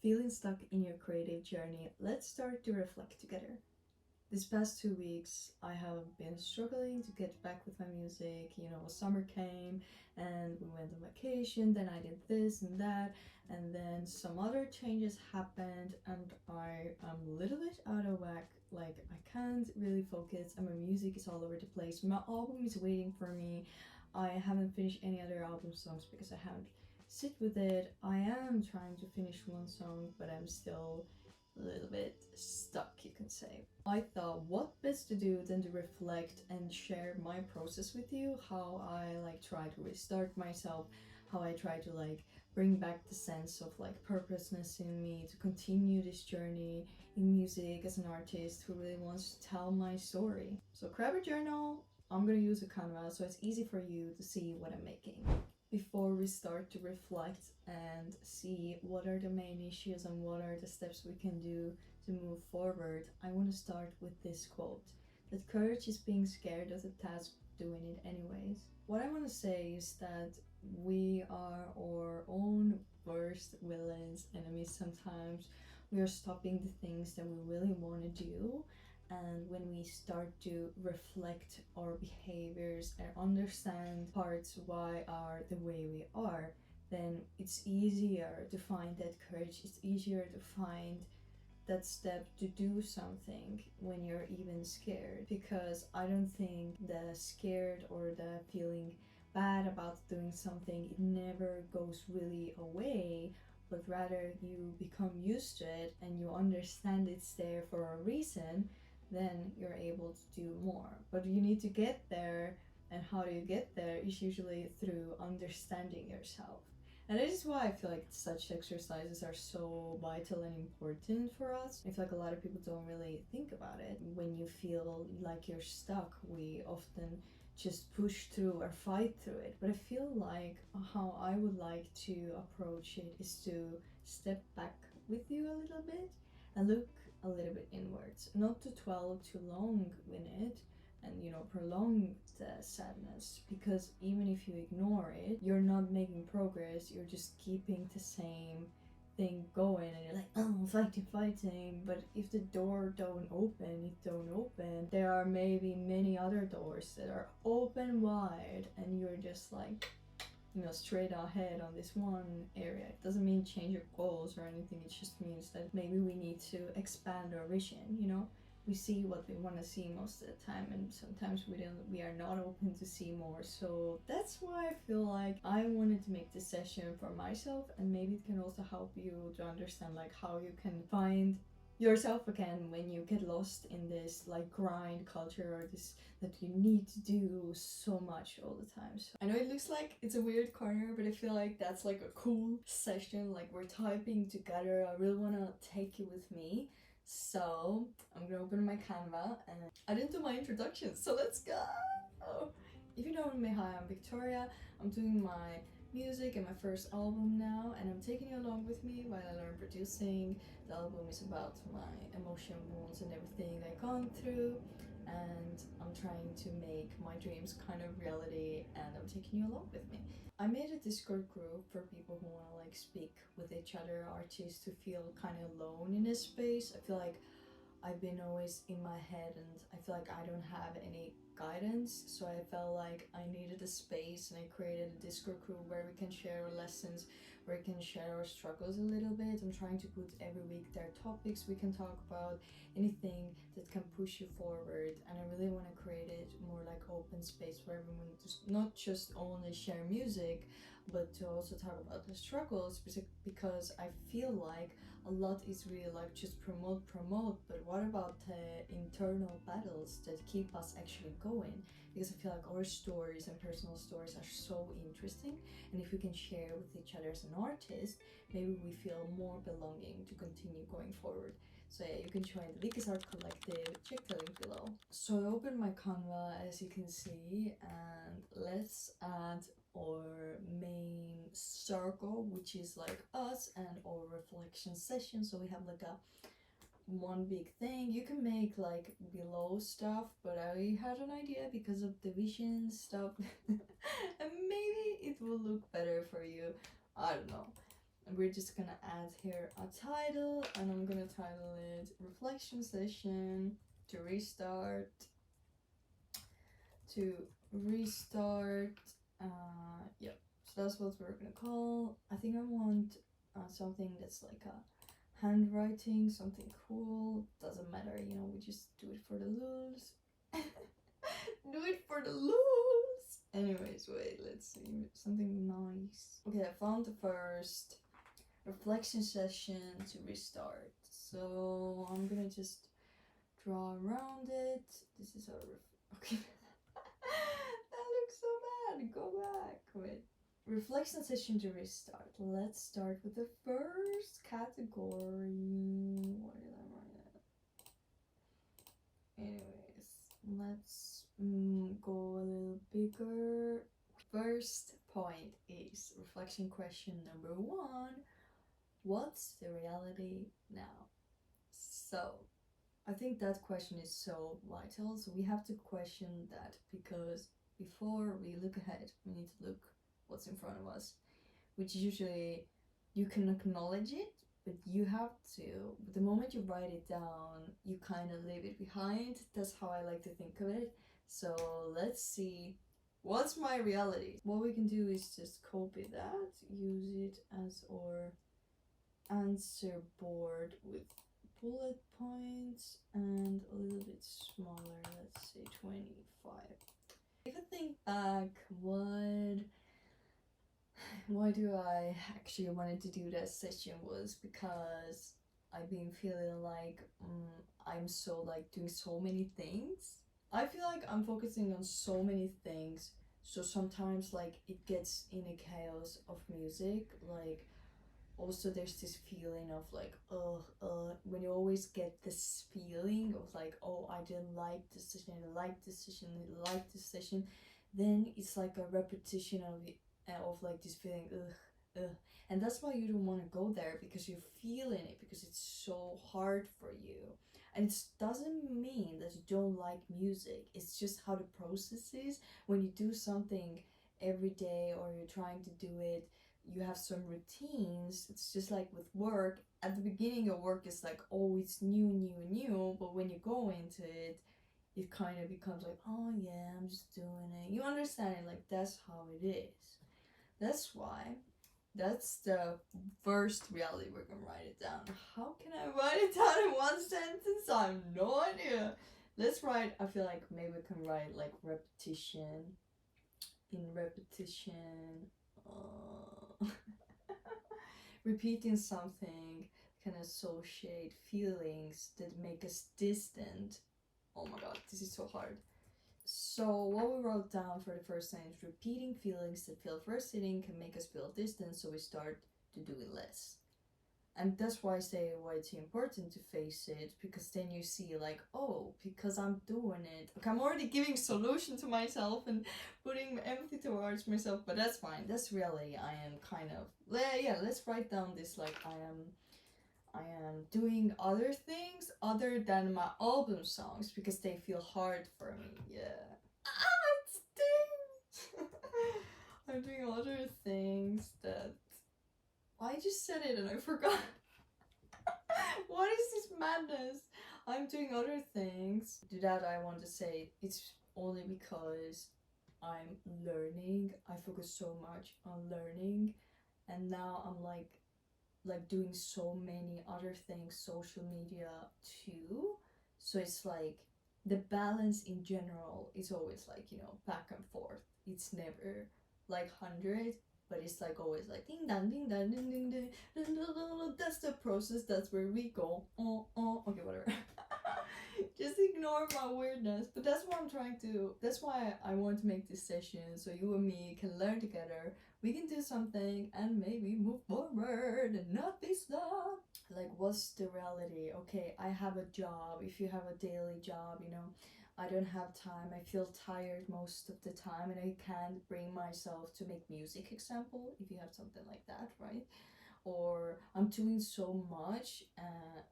feeling stuck in your creative journey, let's start to reflect together. This past 2 weeks, I have been struggling to get back with my music. You know, summer came and we went on vacation, then I did this and that, and then some other changes happened, and I am a little bit out of whack. Like, I can't really focus, and my music is all over the place. My album is waiting for me. I haven't finished any other album songs because I haven't sit with it. I am trying to finish one song, but I'm still a little bit stuck, you can say. I thought what best to do than to reflect and share my process with you, how I like try to restart myself, how I try to like bring back the sense of like purposeness in me to continue this journey in music as an artist who really wants to tell my story. So grab a journal. I'm gonna use a Canva so it's easy for you to see what I'm making. Before we start to reflect and see what are the main issues and what are the steps we can do to move forward, I want to start with this quote, that courage is being scared of the task of doing it anyways. What I want to say is that we are our own worst villains, enemies sometimes. We are stopping the things that we really want to do, and when we start to reflect our behaviors and understand parts why are the way we are, then it's easier to find that courage. It's easier to find that step to do something when you're even scared, because I don't think the scared or the feeling bad about doing something, it never goes really away, but rather you become used to it and you understand it's there for a reason, then you're able to do more. But you need to get there, and how do you get there is usually through understanding yourself. And that is why I feel like such exercises are so vital and important for us. I feel like a lot of people don't really think about it. When you feel like you're stuck, we often just push through or fight through it. But I feel like how I would like to approach it is to step back with you a little bit and look a little bit inwards, not to dwell too long in it and prolong the sadness, because even if you ignore it, you're not making progress, you're just keeping the same thing going, and you're like, oh, fighting. But if the door don't open, there are maybe many other doors that are open wide, and you're just like straight ahead on this one area. It doesn't mean change your goals or anything, it just means that maybe we need to expand our vision. We see what we want to see most of the time, and sometimes we are not open to see more. So that's why I feel like I wanted to make this session for myself, and maybe it can also help you to understand like how you can find yourself again when you get lost in this like grind culture, or this that you need to do so much all the time. So I know it looks like it's a weird corner, but I feel like that's like a cool session, like we're typing together. I really want to take you with me. So I'm gonna open my Canva, and I didn't do my introduction, so let's go. If you don't know me, hi, I'm Victoria. I'm doing my music and my first album now, and I'm taking you along with me while I learn producing. The album is about my emotion wounds and everything I've gone through, and I'm trying to make my dreams kind of reality, and I'm taking you along with me. I made a Discord group for people who want to like speak with each other, artists who feel kind of alone in this space. I feel like I've been always in my head, and I feel like I don't have any guidance, so I felt like I needed a space, and I created a Discord group where we can share our lessons, where we can share our struggles a little bit. I'm trying to put every week there topics we can talk about, anything that can push you forward, and I really want to create it more like open space where everyone just not just only share music, but to also talk about the struggles, because I feel like a lot is really like just promote, but what about the internal battles that keep us actually going? Because I feel like our stories and personal stories are so interesting, and if we can share with each other as an artist, maybe we feel more belonging to continue going forward. So yeah, you can join the Lucas Art Collective, check the link below. So I opened my Canva, as you can see, and let's add our main circle, which is like us and our reflection session. So we have like a one big thing. You can make like below stuff, but I had an idea because of the vision stuff and maybe it will look better for you, I don't know. we're just gonna add here a title, and I'm gonna title it Reflection Session to restart. Yeah, so that's what we're gonna call. I think I want something that's like a handwriting, something cool. Doesn't matter, you know, we just do it for the lulz. Do it for the lulz. Anyways, wait, let's see, something nice. Okay, I found the first reflection session to restart. So I'm gonna just draw around it. This is our okay. That looks so bad. Go back. Wait. Reflection session to restart. Let's start with the first category. What did I write? Anyways, let's go a little bigger. First point is reflection question number 1. What's the reality now? So I think that question is so vital. So we have to question that, because before we look ahead, we need to look what's in front of us, which usually you can acknowledge it, but you have to, the moment you write it down, you kind of leave it behind. That's how I like to think of it. So let's see, what's my reality? What we can do is just copy that, use it as our answer board with bullet points and a little bit smaller, let's say 25. If I think back, why do I actually wanted to do that session was because I've been feeling like I'm so like doing so many things. I feel like I'm focusing on so many things, so sometimes like it gets in a chaos of music. Like also there's this feeling of like when you always get this feeling of like, oh, I didn't like this session, I like this session, I like this session, then it's like a repetition of like this feeling and that's why you don't want to go there, because you're feeling it, because it's so hard for you. And it doesn't mean that you don't like music, it's just how the process is. When you do something every day or you're trying to do it, you have some routines. It's just like with work. At the beginning your work is like, oh, it's new, but when you go into it, it kind of becomes like, oh yeah, I'm just doing it. You understand it? Like that's how it is. That's why that's the first reality. We're gonna write it down. How can I write it down in one sentence? I have no idea. Let's write, I feel like maybe we can write like repetition. In repetition, repeating something can associate feelings that make us distant. Oh my god, this is so hard. So what we wrote down for the first time is repeating feelings that feel frustrating can make us feel distant, so we start to do it less. And that's why I say why it's important to face it, because then you see like, oh, because I'm doing it. Okay, I'm already giving solution to myself and putting empathy towards myself, but that's fine. That's reality. I am kind of, yeah, let's write down this like I am doing other things other than my album songs because they feel hard for me. Yeah. Ah, it stings. I'm doing other things that I just said it and I forgot. What is this madness? I'm doing other things. To that I want to say it's only because I'm learning. I focus so much on learning, and now I'm like doing so many other things, social media too. So it's like the balance in general is always like, you know, back and forth. It's never like 100, but it's like always like ding dong ding dong ding ding ding, ding, ding, ding. That's the process. That's where we go. Okay, whatever. Just ignore my weirdness. But that's what I'm trying to. That's why I want to make this session so you and me can learn together. We can do something and maybe move forward and not be stuck. Like, what's the reality? Okay, I have a job. If you have a daily job, you know, I don't have time. I feel tired most of the time and I can't bring myself to make music, example, if you have something like that, right? Or I'm doing so much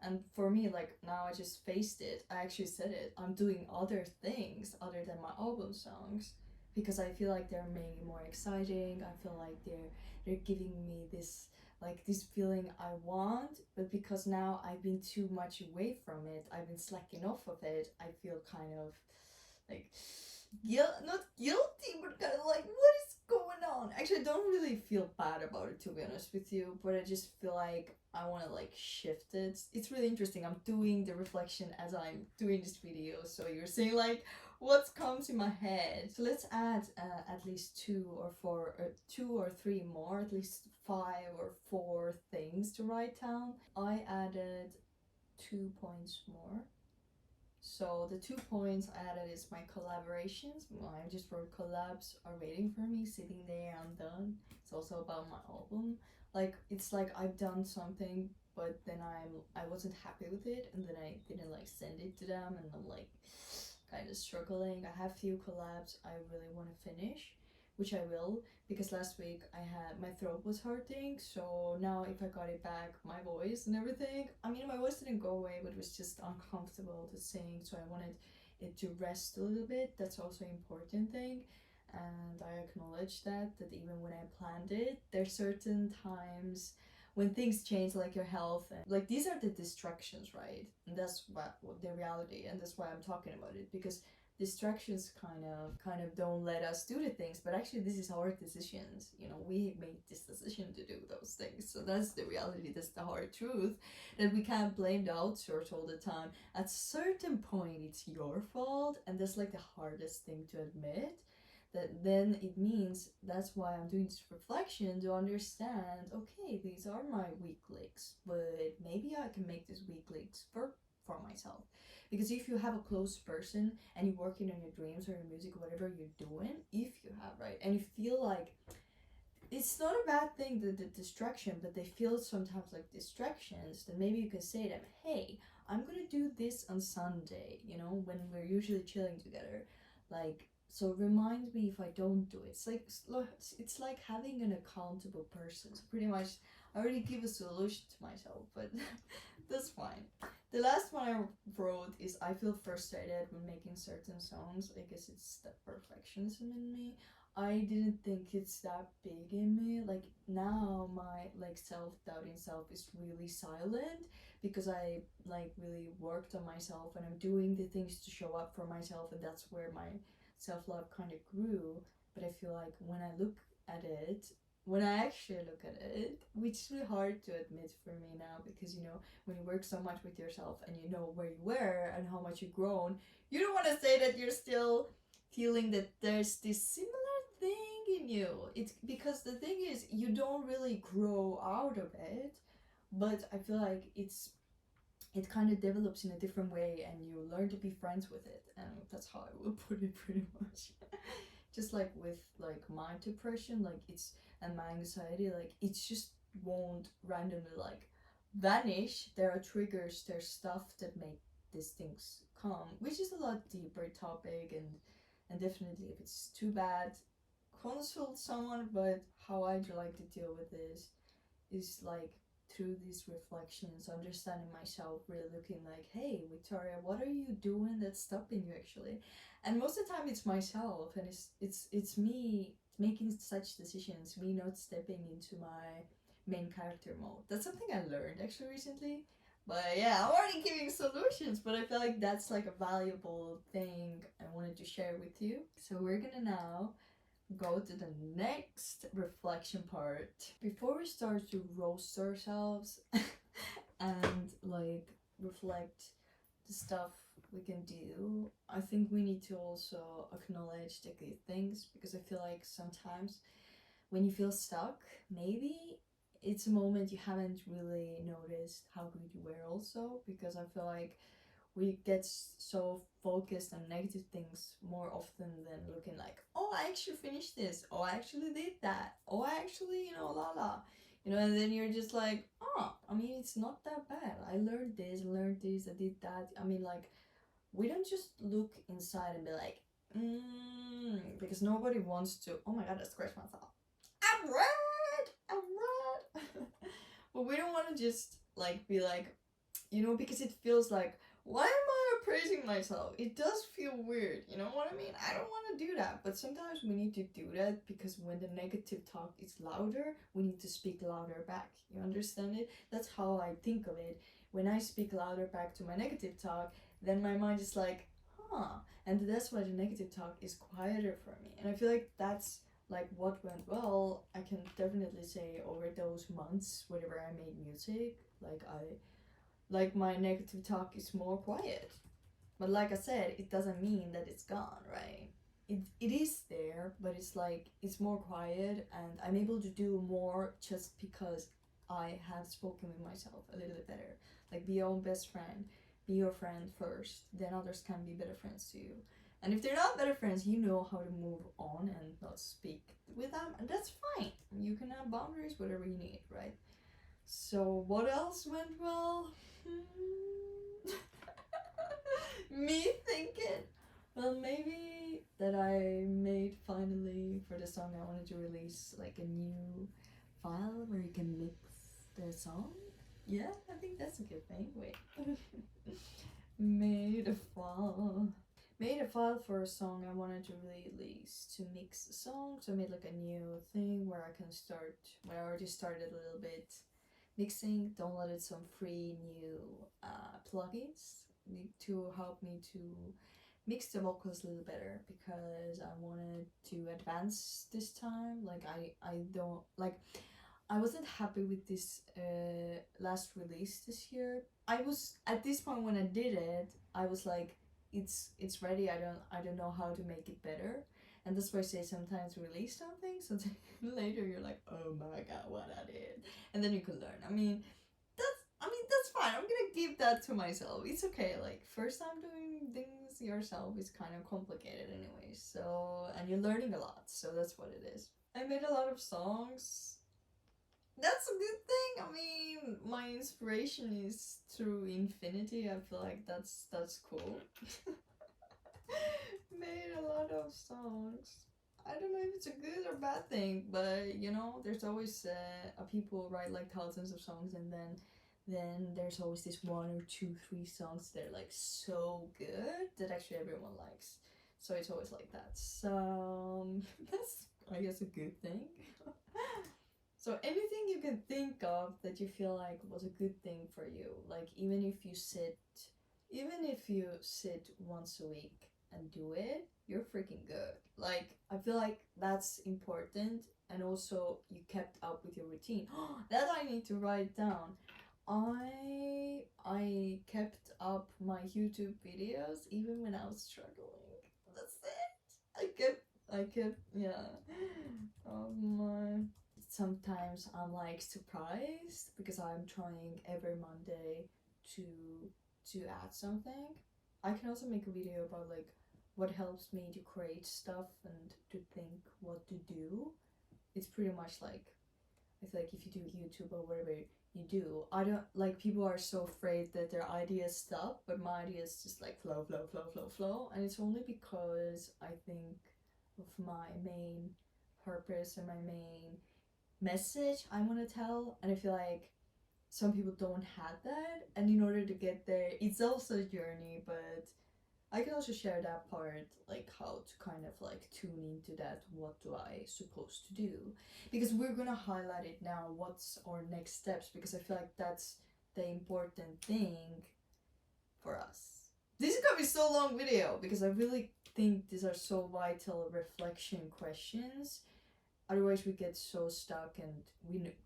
and for me, like now I just faced it, I actually said it, I'm doing other things other than my album songs because I feel like they're maybe more exciting. I feel like they're giving me this like this feeling I want, but because now I've been too much away from it, I've been slacking off of it, I feel kind of like not guilty, but kind of like, what is going on? Actually, I don't really feel bad about it, to be honest with you, but I just feel like I want to like shift it. It's really interesting. I'm doing the reflection as I'm doing this video, so you're seeing like what comes in my head. So let's add at least 2 or 3 more, at least 5 or 4 things to write down. I added 2 points more. So the 2 points I added is my collaborations. I just wrote collabs are waiting for me, sitting there, I'm done. It's also about my album. Like it's like I've done something, but then I wasn't happy with it, and then I didn't like send it to them, and I'm like kind of struggling. I have few collabs I really want to finish, which I will, because last week I had my throat was hurting, so now if I got it back, my voice and everything, I mean my voice didn't go away, but it was just uncomfortable to sing, so I wanted it to rest a little bit. That's also an important thing, and I acknowledge that even when I planned it, there's certain times when things change, like your health, and like these are the distractions, right? And that's what the reality, and that's why I'm talking about it, because distractions kind of don't let us do the things, but actually this is our decisions. You know, we made this decision to do those things, so that's the reality. That's the hard truth, that we can't blame the outsource all the time. At certain point it's your fault, and that's like the hardest thing to admit. That then it means that's why I'm doing this reflection, to understand, okay, these are my weak links, but maybe I can make these weak links for myself. Because if you have a close person and you're working on your dreams or your music, whatever you're doing, if you have, right, and you feel like it's not a bad thing, the distraction, but they feel sometimes like distractions, then maybe you can say to them, hey, I'm gonna do this on Sunday, you know, when we're usually chilling together. Like, so remind me if I don't do it. It's like having an accountable person. So pretty much I already give a solution to myself, but that's fine. The last one I wrote is I feel frustrated when making certain songs. I guess it's the perfectionism in me. I didn't think it's that big in me. Like now my like self-doubting self is really silent, because I like really worked on myself and I'm doing the things to show up for myself, and that's where my self-love kind of grew. But I feel like when I look at it, when I actually look at it, which is really hard to admit for me now, because you know, when you work so much with yourself and you know where you were and how much you've grown, you don't want to say that you're still feeling that there's this similar thing in you. It's because the thing is, you don't really grow out of it, but I feel like it kind of develops in a different way, and you learn to be friends with it, and that's how I will put it pretty much. Just like with like my depression, like it's, and my anxiety, like it's just won't randomly like vanish. There are triggers, there's stuff that make these things come, which is a lot deeper topic, and definitely if it's too bad, consult someone. But how I like to deal with this is like through these reflections, understanding myself, really looking like, hey Victoria, what are you doing that's stopping you actually? And most of the time it's myself, and it's me making such decisions, me not stepping into my main character mode. That's something I learned actually recently. But yeah, I'm already giving solutions, but I feel like that's like a valuable thing I wanted to share with you. So we're gonna now go to the next reflection part. Before we start to roast ourselves and like reflect the stuff we can do, I think we need to also acknowledge the good things, because I feel like sometimes when you feel stuck, maybe it's a moment you haven't really noticed how good you were also, because I feel like we get so focused on negative things more often than looking like, oh, I actually finished this, oh, I actually did that, oh, I actually, you know, la la, you know, and then you're just like, oh, I mean, it's not that bad. I learned this, I did that. I mean, like, we don't just look inside and be like, because nobody wants to, oh my god, I scratched myself. I'm red. But we don't want to just like be like, you know, because it feels like, why am I a praising myself. It does feel weird, you know what I mean? I don't want to do that, but sometimes we need to do that because when the negative talk is louder, we need to speak louder back. You understand it? That's how I think of it. When I speak louder back to my negative talk, then my mind is like, huh. And that's why the negative talk is quieter for me. And I feel like that's like what went well. I can definitely say over those months, whenever I made music, like my negative talk is more quiet. But like I said, it doesn't mean that it's gone, right? It is there, but it's like it's more quiet and I'm able to do more just because I have spoken with myself a little bit better. Like be your own best friend, be your friend first, then others can be better friends to you. And if they're not better friends, you know how to move on and not speak with them, and that's fine. You can have boundaries, whatever you need, right? So what else went well? Me thinking, well, maybe that I made finally for the song I wanted to release like a new file where you can mix the song. Yeah, I think that's a good thing. Wait. made a file. Made a file for a song I wanted to release to mix the song. So I made like a new thing where I can start, where I already started a little bit mixing, downloaded some free new plugins to help me to mix the vocals a little better because I wanted to advance this time. Like I don't like I wasn't happy with this last release this year. I was at this point when I did it, I was like, it's ready. I don't know how to make it better, and that's why I say sometimes release something, so later you're like, oh my god, what I did, and then you can learn. That's fine. I'm gonna give that to myself. It's okay. Like first time doing things yourself is kind of complicated anyway. So and you're learning a lot. So that's what it is. I made a lot of songs. That's a good thing. I mean, my inspiration is through infinity. I feel like that's cool. Made a lot of songs. I don't know if it's a good or bad thing, but you know, there's always people write like thousands of songs, and then there's always this one or two, three songs that are like so good that actually everyone likes. So it's always like that. So that's I guess a good thing. So anything you can think of that you feel like was a good thing for you, like even if you sit once a week and do it, you're freaking good. Like I feel like that's important, and also you kept up with your routine. That I need to write down. I kept up my YouTube videos even when I was struggling. That's it. I kept yeah. Sometimes I'm like surprised because I'm trying every Monday to add something. I can also make a video about like what helps me to create stuff and to think what to do. It's pretty much like I feel like if you do YouTube or whatever you do, I don't like people are so afraid that their ideas stop, but my ideas just like flow, flow, flow, flow, flow, and it's only because I think of my main purpose and my main message I want to tell, and I feel like some people don't have that, and in order to get there it's also a journey, but I can also share that part, like how to kind of like tune into that, what do I supposed to do, because we're gonna highlight it now, what's our next steps, because I feel like that's the important thing for us. This is gonna be so long video because I really think these are so vital reflection questions. Otherwise we get so stuck and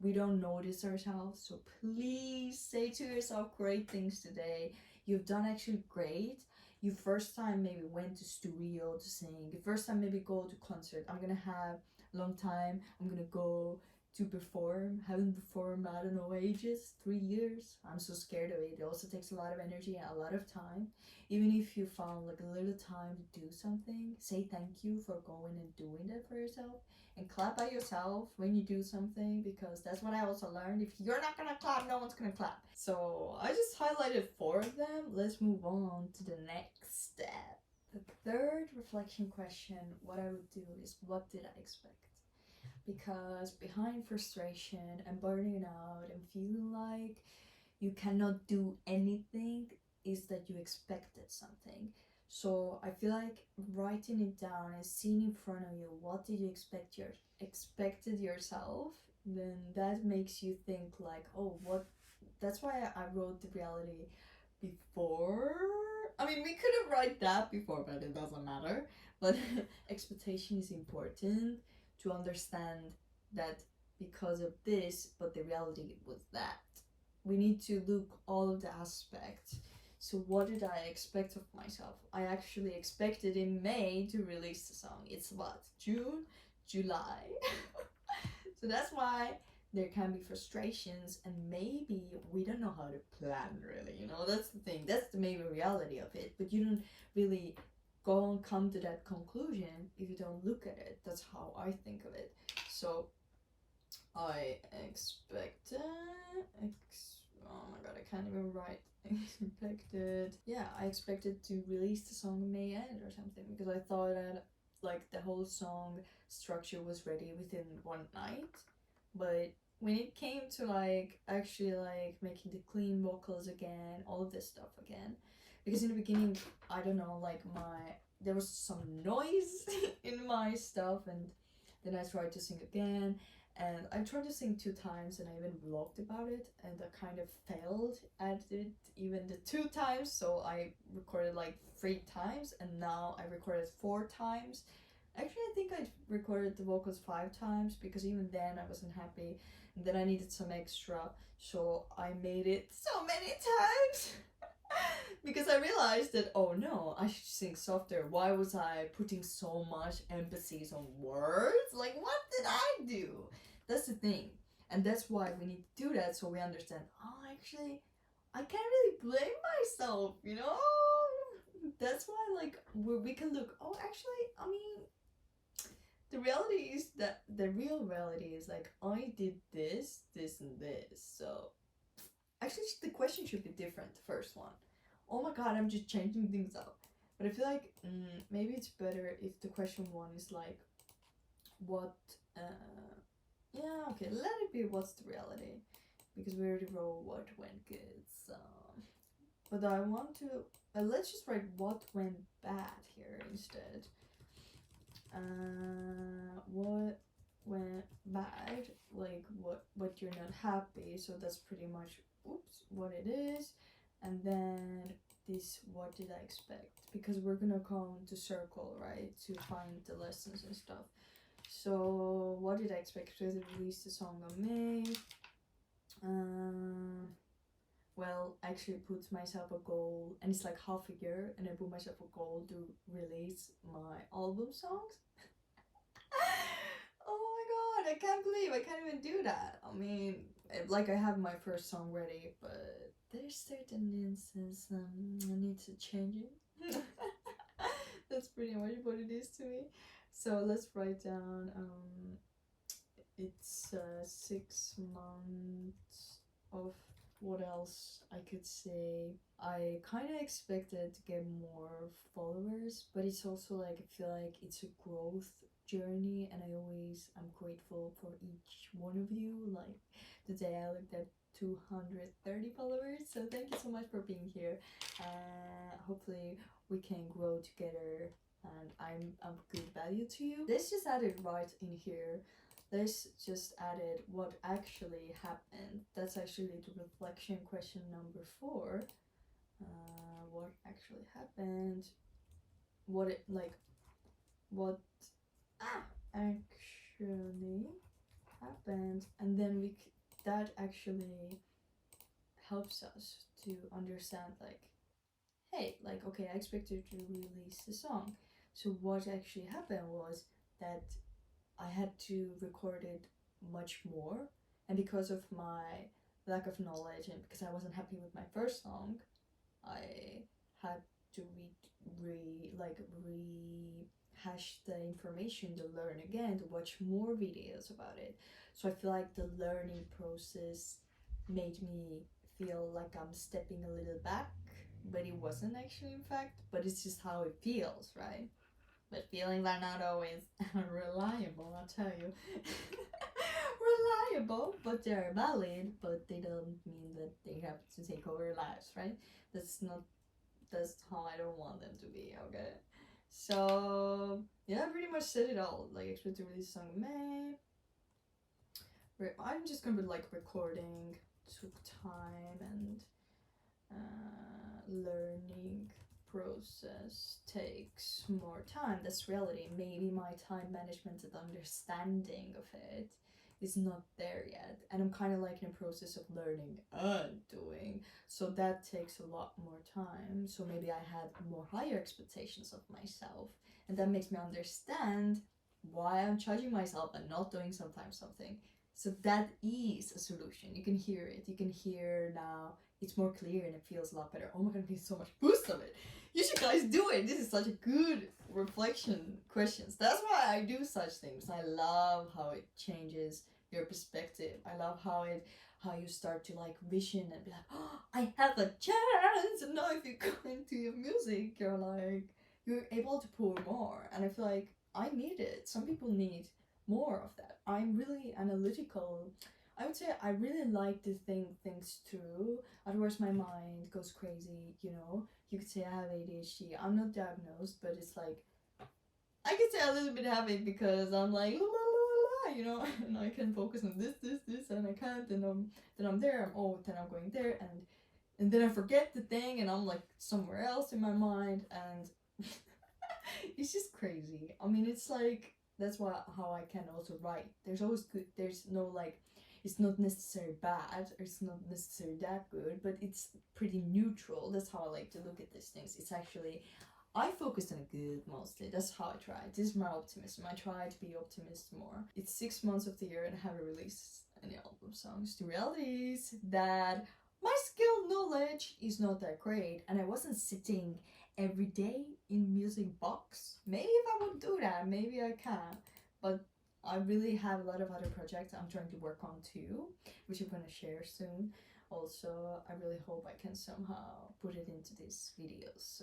we don't notice ourselves. So please say to yourself great things today. You've done actually great. You first time maybe went to studio to sing. You first time maybe go to concert. I'm gonna have a long time. I'm gonna go to perform. Haven't performed, I don't know, ages, 3 years. I'm so scared of it. It also takes a lot of energy and a lot of time. Even if you found like a little time to do something, say thank you for going and doing that for yourself. And clap at yourself when you do something, because that's what I also learned. If you're not gonna clap, no one's gonna clap. So I just highlighted 4 of them. Let's move on to the next step. The third reflection question, what I would do is, what did I expect? Because behind frustration and burning out and feeling like you cannot do anything, is that you expected something. So I feel like writing it down and seeing in front of you what did you expected yourself, then that makes you think like, oh, what, that's why I wrote the reality before. I mean, we could have write that before, but it doesn't matter. But expectation is important to understand that because of this, but the reality was that. We need to look all of the aspects. So what did I expect of myself? I actually expected in May to release the song. It's what? June? July? So that's why there can be frustrations, and maybe we don't know how to plan really, you know. That's the thing, that's the maybe reality of it. But you don't really go and come to that conclusion if you don't look at it. That's how I think of it. So I expected oh my god, I can't even write. I expected to release the song in May end or something, because I thought that like the whole song structure was ready within one night. But when it came to like actually like making the clean vocals again, all of this stuff again, because in the beginning, I don't know, like there was some noise in my stuff, and then I tried to sing again, and I tried to sing 2 times, and I even vlogged about it, and I kind of failed at it even the 2 times. So I recorded like 3 times, and now I recorded 4 times. Actually, I think I recorded the vocals 5 times, because even then I wasn't happy, and then I needed some extra, so I made it so many times. Because I realized that, oh no, I should sing softer. Why was I putting so much emphasis on words? Like, what did I do? That's the thing. And that's why we need to do that, so we understand, oh, actually, I can't really blame myself, you know? That's why, like, we can look, oh, actually, I mean, the reality is that the real reality is like, I did this, this, and this. So, actually, the question should be different, the first one. Oh my god, I'm just changing things up. But I feel like maybe it's better if the question one is like, what, yeah, okay, let it be what's the reality. Because we already wrote what went good, so. But I want to, let's just write what went bad here instead. What went bad, like what you're not happy, so that's pretty much, oops, what it is. And then this, what did I expect, because we're gonna come to circle, right, to find the lessons and stuff. So what did I expect, because I released the song on May. Well, I actually put myself a goal, and it's like half a year, and I put myself a goal to release my album songs. Oh my god, I can't believe I can't even do that. I mean, like, I have my first song ready, but there's certain instances I need to change it. That's pretty much what it is to me. So let's write down, it's 6 months of, what else I could say. I kind of expected to get more followers, but it's also like, I feel like it's a growth journey, and I always am grateful for each one of you. Like, today I looked at 230 followers, so thank you so much for being here. Hopefully we can grow together, and I'm of good value to you. Let's just add it right in here. Let's just added what actually happened. That's actually the reflection question number 4. What actually happened? What actually happened? And then that actually helps us to understand, like, hey, like, okay, I expected to release the song. So what actually happened was that I had to record it much more, and because of my lack of knowledge, and because I wasn't happy with my first song, I had to rehash the information to learn again, to watch more videos about it. So I feel like the learning process made me feel like I'm stepping a little back, but it wasn't actually, in fact, but it's just how it feels, right? But feelings are not always reliable, I'll tell you. reliable, but they're valid, but they don't mean that they have to take over our lives, right? That's not, that's how I don't want them to be, okay? So, yeah, I pretty much said it all. Like, expect to release a song in May. I'm just gonna be like recording, took time, and learning process takes more time. That's reality. Maybe my time management and understanding of it is not there yet, and I'm kind of like in a process of learning and doing, so that takes a lot more time. So maybe I had more higher expectations of myself, and that makes me understand why I'm judging myself and not doing sometimes something. So that is a solution. You can hear it. You can hear now. It's more clear and it feels a lot better. Oh my god, I'm getting so much boost of it. You should guys do it. This is such a good reflection questions. That's why I do such things. I love how it changes your perspective. I love how you start to like vision and be like, oh, I have a chance. And now if you go into your music, you're able to pour more. And I feel like I need it. Some people need more of that. I'm really analytical. I would say I really like to think things through. Otherwise, my mind goes crazy. You could say I have ADHD. I'm not diagnosed, but it's like I could say a little bit have it because I'm like la la la la, and I can focus on this, and I can't. And then I'm there. Then I'm going there, and then I forget the thing, and I'm like somewhere else in my mind, and it's just crazy. I mean, it's like that's how I can also write. There's always good. There's no like, it's not necessarily bad or it's not necessarily that good, but it's pretty neutral. That's how I like to look at these things. It's actually, I focus on good mostly. That's how I try. This is my optimism. I try to be optimist more. It's 6 months of the year and I haven't released any album songs. The reality is that my skill knowledge is not that great, and I wasn't sitting every day in music box. Maybe if I would do that, maybe I can. But I really have a lot of other projects I'm trying to work on too, which I'm gonna share soon. Also, I really hope I can somehow put it into these videos.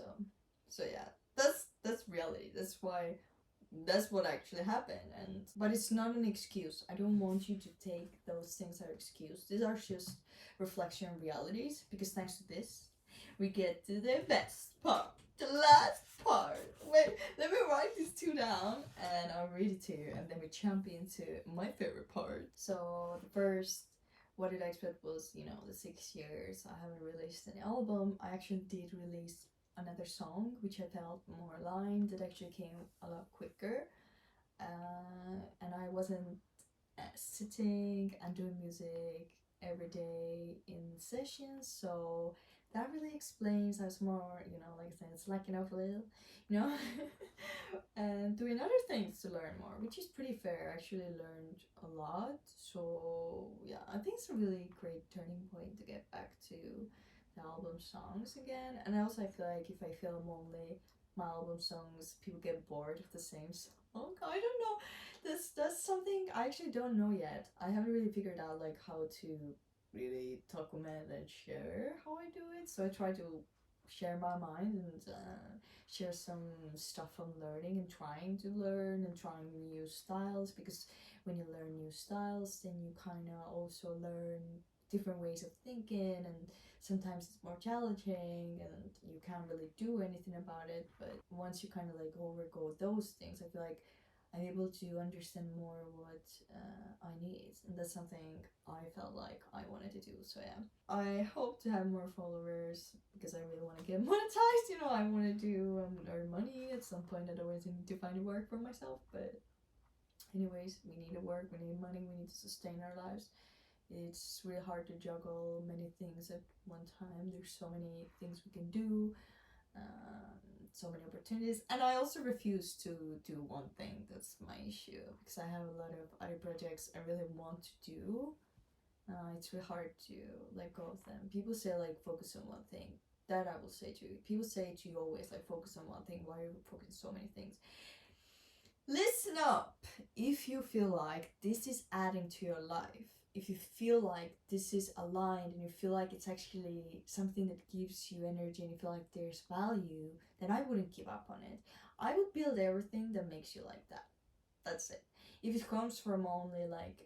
So yeah, that's reality. That's what actually happened. But it's not an excuse. I don't want you to take those things as excuse. These are just reflection realities, because thanks to this, we get to the best part. The last part. Wait, let me write these two down and I'll read it to you, and then we jump into my favorite part. So the first, what did I expect was, the 6 years I haven't released an album. I actually did release another song, which I felt more aligned. That actually came a lot quicker. And I wasn't sitting and doing music every day in sessions, so that really explains. I was more, like I said, slacking off a little, and doing other things to learn more, which is pretty fair. I actually learned a lot, so yeah, I think it's a really great turning point to get back to the album songs again. And also I feel like if I film only my album songs, people get bored of the same song. I don't know. That's something I actually don't know yet. I haven't really figured out like how to really document and share how I do it. So I try to share my mind and share some stuff I'm learning and trying to learn and trying new styles, because when you learn new styles, then you kind of also learn different ways of thinking, and sometimes it's more challenging and you can't really do anything about it. But once you kind of like overgo those things, I feel like I'm able to understand more what I need, and that's something I felt like I wanted to do. So yeah, I hope to have more followers because I really want to get monetized. I want to do earn money at some point. I always need to find work for myself, but anyways, we need to work, we need money, we need to sustain our lives. It's really hard to juggle many things at one time. There's so many things we can do, so many opportunities, and I also refuse to do one thing. That's my issue, because I have a lot of other projects I really want to do. It's really hard to let go of them. People say like focus on one thing. That I will say to you. People say to you always like focus on one thing. Why are you focusing on so many things? Listen up. If you feel like this is adding to your life, if you feel like this is aligned and you feel like it's actually something that gives you energy and you feel like there's value, then I wouldn't give up on it. I would build everything that makes you like that. That's it. If it comes from only like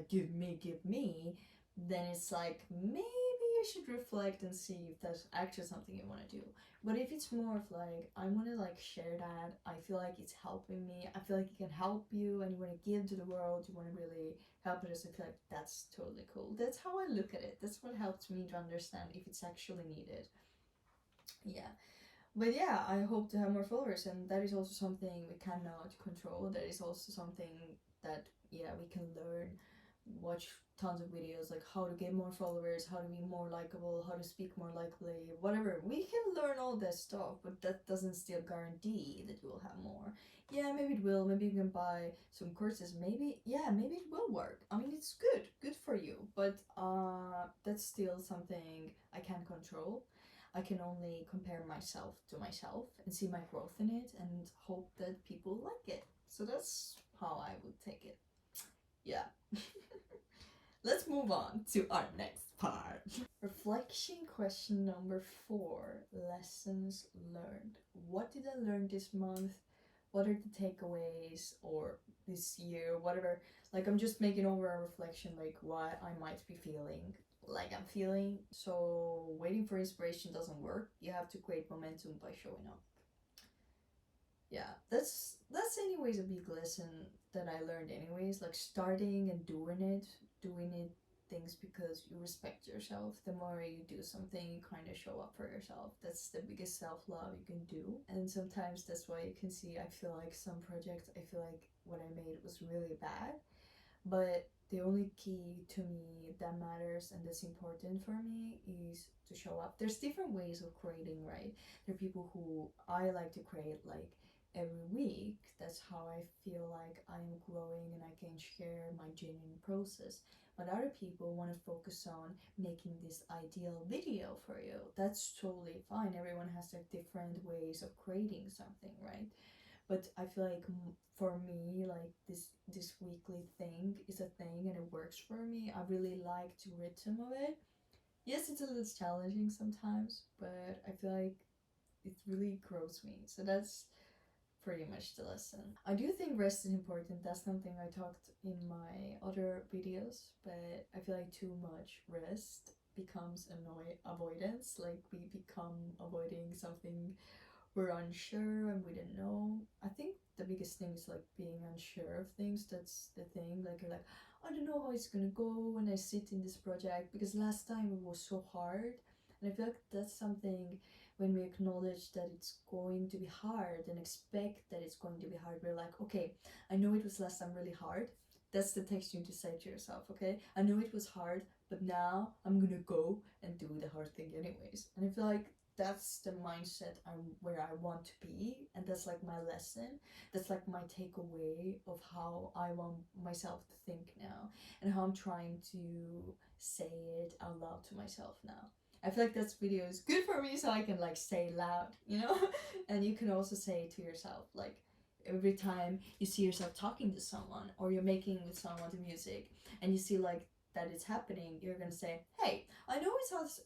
give me, then it's like maybe you should reflect and see if that's actually something you want to do. But if it's more of like I want to like share that, I feel like it's helping me, I feel like it can help you, and you want to give to the world, you want to really help others, I feel like that's totally cool. That's how I look at it. That's what helps me to understand if it's actually needed. Yeah. But yeah, I hope to have more followers, and that is also something we cannot control. That is also something that, yeah, we can learn. Watch tons of videos like how to get more followers, how to be more likable, how to speak more likely, whatever. We can learn all that stuff, but that doesn't still guarantee that you will have more. Yeah, maybe it will. Maybe you can buy some courses. Maybe, yeah, maybe it will work. I mean, it's good for you, but that's still something I can't control. I can only compare myself to myself and see my growth in it and hope that people like it. So that's how I would take it. Yeah. Let's move on to our next part. Reflection question number 4, lessons learned. What did I learn this month? What are the takeaways, or this year, whatever? Like, I'm just making over a reflection, like what I might be feeling like I'm feeling. So waiting for inspiration doesn't work. You have to create momentum by showing up. Yeah, that's anyways a big lesson that I learned anyways. Like starting and doing it things because you respect yourself. The more you do something, you kind of show up for yourself. That's the biggest self-love you can do. And sometimes that's why you can see, I feel like some projects, I feel like what I made was really bad, but the only key to me that matters and that's important for me is to show up. There's different ways of creating, right? There are people who I like to create like every week. That's how I feel like I'm growing and I can share my genuine process. But other people want to focus on making this ideal video for you. That's totally fine. Everyone has their different ways of creating something, right? But I feel like for me, like this weekly thing is a thing and it works for me. I really like the rhythm of it. Yes, it's a little challenging sometimes, but I feel like it really grows me. So that's pretty much the lesson. I do think rest is important. That's something I talked in my other videos, but I feel like too much rest becomes avoidance. Like we become avoiding something we're unsure and we don't know. I think the biggest thing is like being unsure of things. That's the thing. Like you're like, I don't know how it's gonna go when I sit in this project because last time it was so hard. And I feel like that's something when we acknowledge that it's going to be hard and expect that it's going to be hard. We're like, okay, I know it was last time really hard. That's the text you need to say to yourself, okay? I know it was hard, but now I'm gonna go and do the hard thing anyways. And I feel like that's the mindset where I want to be, and that's like my lesson. That's like my takeaway of how I want myself to think now, and how I'm trying to say it out loud to myself now. I feel like this video is good for me, so I can like say loud, you know. And you can also say it to yourself, like every time you see yourself talking to someone or you're making with someone the music, and you see like that it's happening, you're gonna say, hey, I know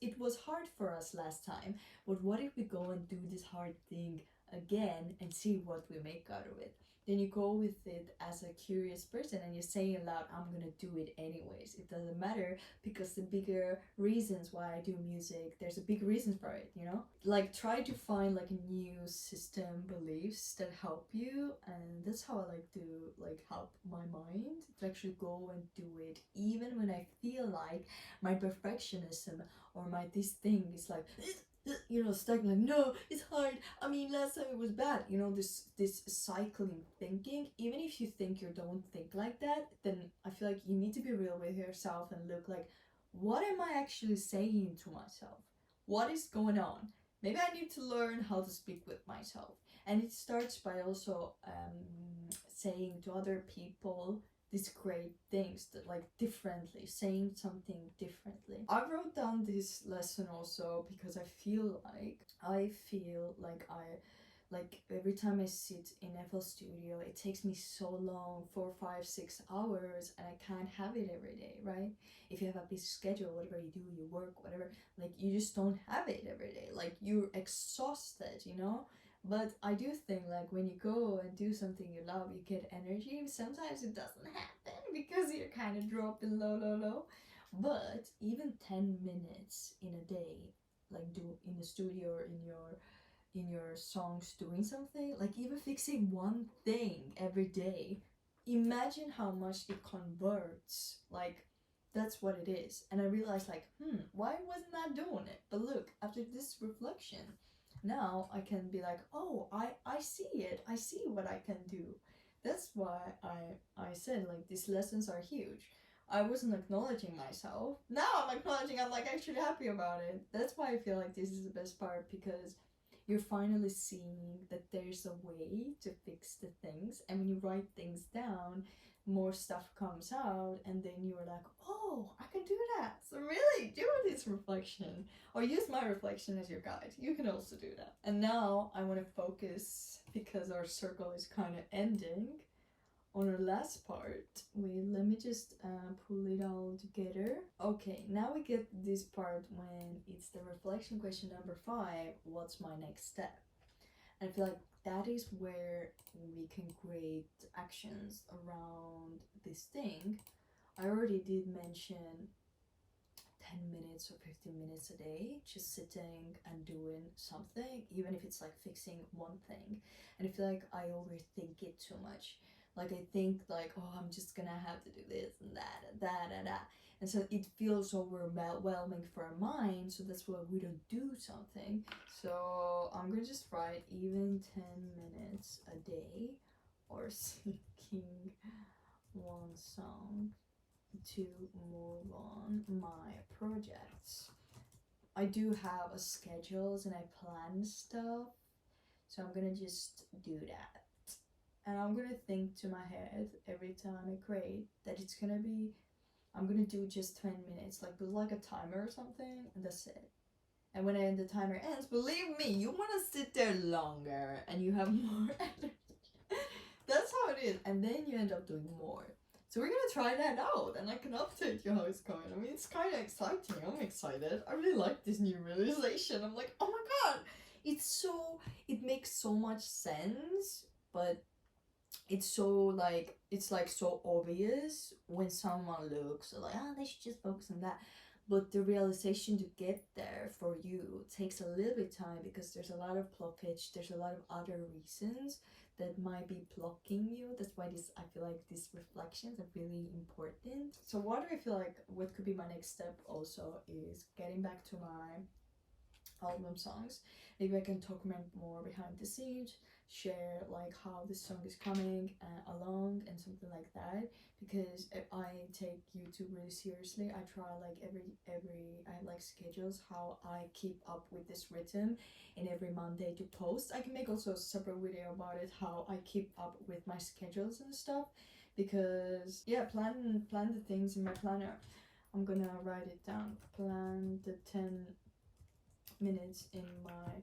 it was hard for us last time, but what if we go and do this hard thing again and see what we make out of it? Then you go with it as a curious person and you say aloud, I'm gonna do it anyways. It doesn't matter because the bigger reasons why I do music, there's a big reason for it, you know? Like try to find like a new system beliefs that help you, and that's how I like to like help my mind to actually go and do it even when I feel like my perfectionism or my this thing is like stuck, like no, it's hard, I mean last time it was bad, this cycling thinking. Even if you think you don't think like that, then I feel like you need to be real with yourself and look like, what am I actually saying to myself? What is going on? Maybe I need to learn how to speak with myself. And it starts by also saying to other people these great things that like differently, saying something differently. I wrote down this lesson also because I feel like I like every time I sit in FL Studio, it takes me so long, 4, 5, 6 hours, and I can't have it every day, right? If you have a busy schedule, whatever you do, you work, whatever, like you just don't have it every day. Like you're exhausted, But I do think like when you go and do something you love, you get energy. Sometimes it doesn't happen because you're kind of dropping low. But even 10 minutes in a day, like do in the studio or in your songs doing something, like even fixing one thing every day, imagine how much it converts. Like that's what it is. And I realized like, why wasn't I doing it? But look, after this reflection, now I can be like, oh, I see it. I see what I can do. That's why I said like these lessons are huge. I wasn't acknowledging myself. Now I'm acknowledging. I'm like actually happy about it. That's why I feel like this is the best part, because you're finally seeing that there's a way to fix the things, and when you write things down, more stuff comes out, and then you're like, oh, I can do that. So really do this reflection, or use my reflection as your guide. You can also do that. And now I want to focus, because our circle is kind of ending, on our last part. Wait, let me just pull it all together. Okay, now we get this part when it's the reflection question number 5. What's my next step? And I feel like that is where we can create actions around this thing. I already did mention 10 minutes or 15 minutes a day, just sitting and doing something, even if it's like fixing one thing. And I feel like I overthink it too much. Like I think like, oh, I'm just gonna have to do this and that and that and that. And so it feels overwhelming for our mind, so that's why we don't do something. So I'm gonna just write even 10 minutes a day, or singing one song to move on my projects. I do have a schedules and I plan stuff, so I'm gonna just do that. And I'm gonna think to my head every time I create that it's gonna be, I'm gonna do just 20 minutes, like put like a timer or something, and that's it. And when the timer ends, believe me, you wanna sit there longer and you have more energy. That's how it is. And then you end up doing more. So we're gonna try that out, and I can update you how it's going. I mean, it's kind of exciting. I'm excited. I really like this new realization. I'm like, oh my god, it makes so much sense, but it's so like, it's like so obvious when someone looks like, they should just focus on that. But the realization to get there for you takes a little bit time, because there's a lot of blockage, there's a lot of other reasons that might be blocking you. That's why I feel like these reflections are really important. So what do I feel like, what could be my next step also is getting back to my album songs. Maybe I can talk more behind the scenes, share like how this song is coming along and something like that. Because I take YouTube really seriously. I try like I like schedules how I keep up with this rhythm, and every Monday to post. I can make also a separate video about it, how I keep up with my schedules and stuff. Because yeah, plan the things in my planner. I'm gonna write it down. Plan the 10 minutes in my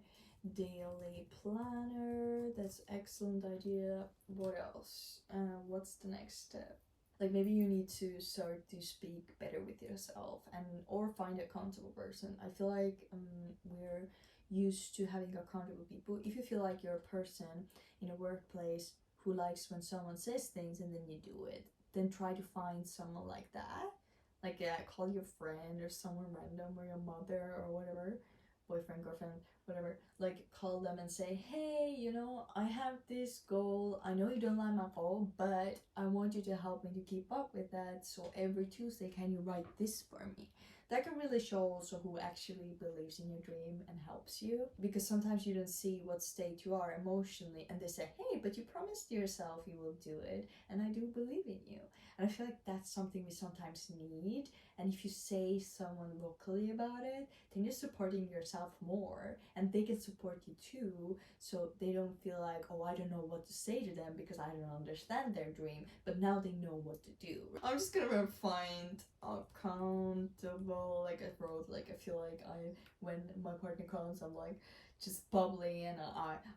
daily planner. That's excellent idea. What else? What's the next step? Like maybe you need to start to speak better with yourself, and or find a accountable person. I feel like we're used to having accountable people. If you feel like you're a person in a workplace who likes when someone says things and then you do it, then try to find someone like that. Like call your friend or someone random, or your mother or whatever, boyfriend, girlfriend, whatever. Like call them and say, hey, I have this goal. I know you don't like my goal, but I want you to help me to keep up with that. So every Tuesday, can you write this for me? That can really show also who actually believes in your dream and helps you. Because sometimes you don't see what state you are emotionally, and they say, hey, but you promised yourself you will do it, and I do believe in you. And I feel like that's something we sometimes need. And if you say someone vocally about it, then you're supporting yourself more, and they can support you too, so they don't feel like, oh, I don't know what to say to them because I don't understand their dream, but now they know what to do. I'm just gonna find accountable. Like I wrote, like I feel like when my partner calls, I'm like just bubbly, and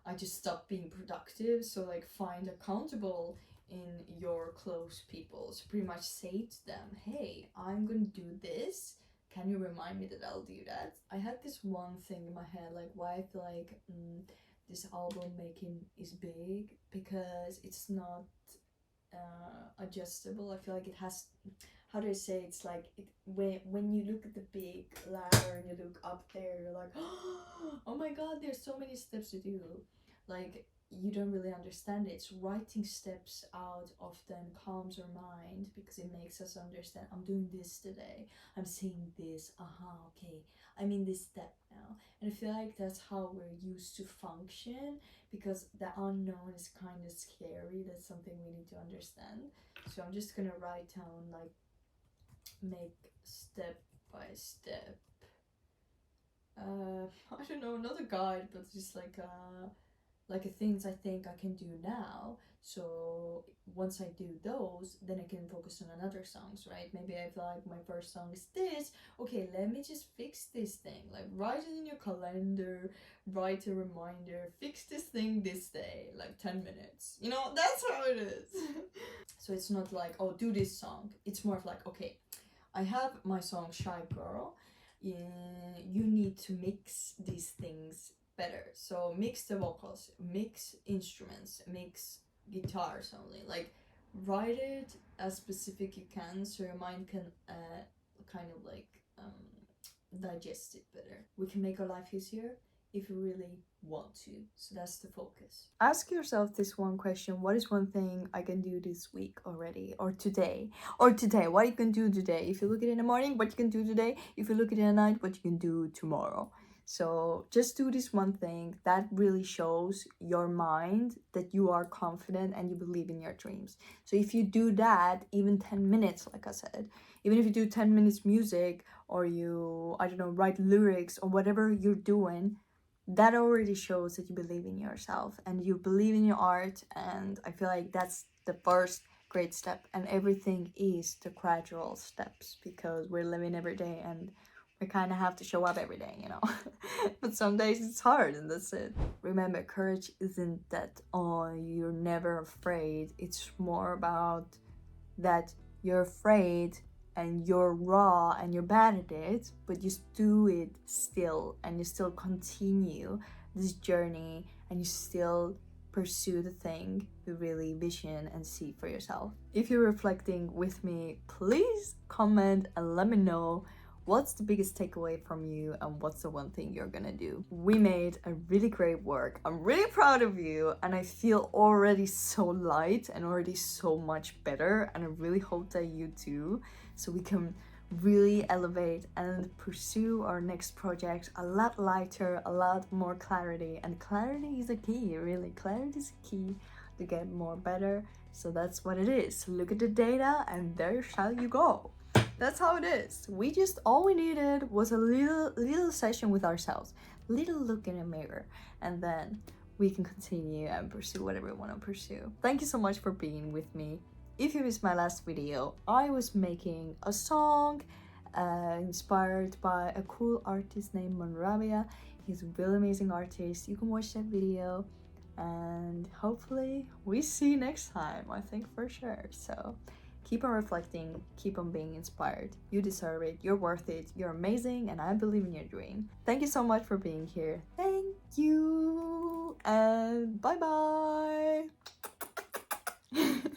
I just stop being productive. So like find accountable in your close people. So pretty much say to them, hey, I'm gonna do this, can you remind me that I'll do that? I had this one thing in my head, like why I feel like this album making is big because it's not adjustable. I feel like it has, how do I say, it's like when you look at the big ladder and you look up there, you're like, oh my god, there's so many steps to do. Like, you don't really understand it. So writing steps out often calms our mind because it makes us understand, I'm doing this today, I'm seeing this, okay, I'm in this step now. And I feel like that's how we're used to function, because the unknown is kind of scary. That's something we need to understand. So I'm just gonna write down, like, make step by step, I don't know, not a guide, but just like a things I think I can do now. So once I do those, then I can focus on another songs, right? Maybe I feel like my first song is this. Okay, let me just fix this thing. Like, write it in your calendar, write a reminder, fix this thing this day, like 10 minutes. You know, that's how it is. So it's not like, oh, do this song. It's more of like, okay, I have my song Shy Girl. You need to mix these things better. So mix the vocals, mix instruments, mix guitars only. Like, write it as specific you can so your mind can kind of like digest it better. We can make our life easier if you really want to. So that's the focus. Ask yourself this one question: what is one thing I can do this week already, or today? Or today, what you can do today? If you look at it in the morning, what you can do today? If you look at it at night, what you can do tomorrow? So just do this one thing. That really shows your mind that you are confident and you believe in your dreams. So if you do that, even 10 minutes, like I said, even if you do 10 minutes music, or you, I don't know, write lyrics or whatever you're doing, that already shows that you believe in yourself and you believe in your art. And I feel like that's the first great step, and everything is the gradual steps, because we're living every day and we kind of have to show up every day, you know. But some days it's hard, and that's it. Remember, courage isn't that, oh, you're never afraid. It's more about that you're afraid and you're raw and you're bad at it, but you do it still, and you still continue this journey, and you still pursue the thing you really vision and see for yourself. If you're reflecting with me, please comment and let me know what's the biggest takeaway from you and what's the one thing you're gonna do. We made a really great work. I'm really proud of you, and I feel already so light and already so much better, and I really hope that you do, so we can really elevate and pursue our next project a lot lighter, a lot more clarity. And clarity is a key, really. Clarity is a key to get more better. So that's what it is. Look at the data and there shall you go. That's how it is. We just, all we needed was a little session with ourselves, little look in a mirror, and then we can continue and pursue whatever we want to pursue. Thank you so much for being with me. If you missed my last video, I was making a song inspired by a cool artist named Monravia. He's a really amazing artist. You can watch that video, and hopefully we see you next time, I think for sure. So keep on reflecting, keep on being inspired. You deserve it, you're worth it, you're amazing, and I believe in your dream. Thank you so much for being here. Thank you, and bye bye.